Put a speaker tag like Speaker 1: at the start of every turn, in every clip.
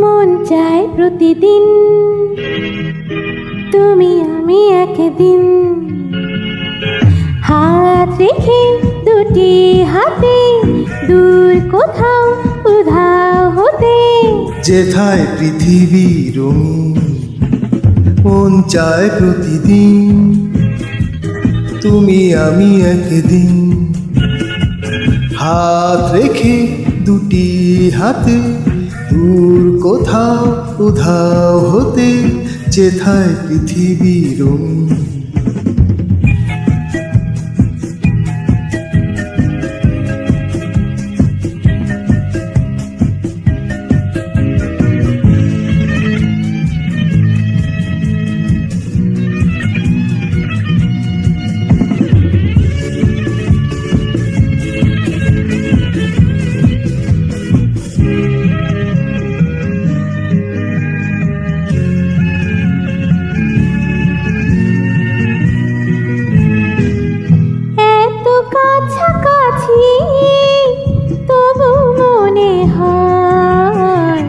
Speaker 1: মন চায় প্রতিদিন তুমি আমি একদিন হাত রেখে দুটি হাতে দূর কোথাও উধাও হতে।
Speaker 2: যেথায় পৃথিবী রঙিন মন চায় প্রতিদিন তুমি আমি একদিন হাত রেখে দুটি হাতে দূর কোথাও উধাও হতে। যেথায় পৃথিবী রঙিন
Speaker 1: কাছাকাছি তবু মনে হয়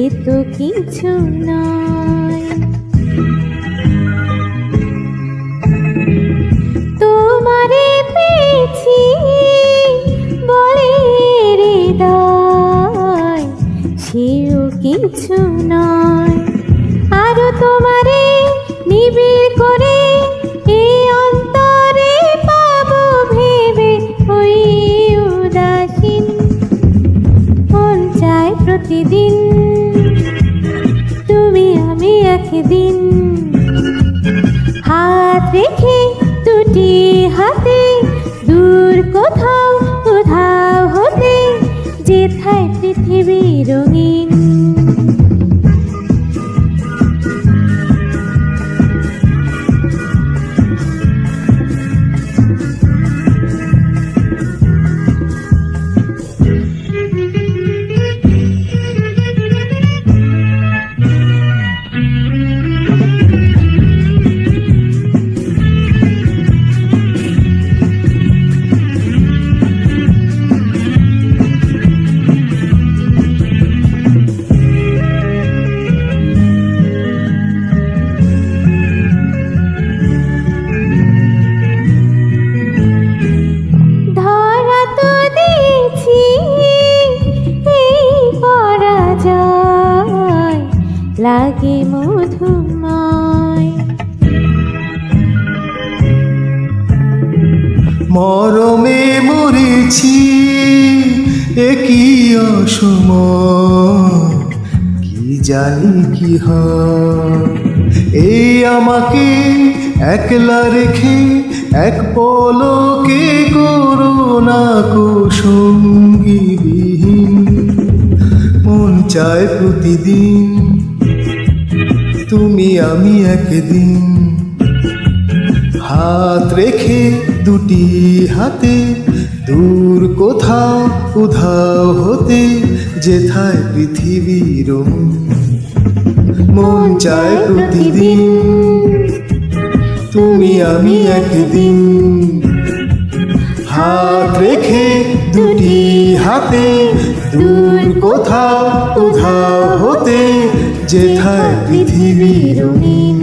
Speaker 1: এ তো কিছু নয়। তোমারে পেয়েছি বলে হৃদয় সেও কিছু নয়। আরো তোমারে নিবিড় করে এই অন্তরে পাবো ভেবে ওই উদাসীন। মন চায় প্রতিদিন তুমি আমি একদিন হাত রেখে দুটি হাতে দূর কোথাও উধাও হতে। যেথায় পৃথিবী রঙিন লাগে মধুময়।
Speaker 2: মরমে মরেছি একই অসময় কি জানি কি হয়। এই আমাকে একলা রেখে এক পলকে করোনা কো সঙ্গী বিহীন। মন চায় প্রতিদিন তুমি আমি একদিন হাত রেখে দুটি হাতে দূর কোথাও উধাও হতে। যেথায় পৃথিবী রঙিন মন চায় প্রতিদিন তুমি আমি একদিন হাত রেখে দুটি হাতে দূর কোথাও উধাও হতে। যেথায় পৃথিবী রঙিন।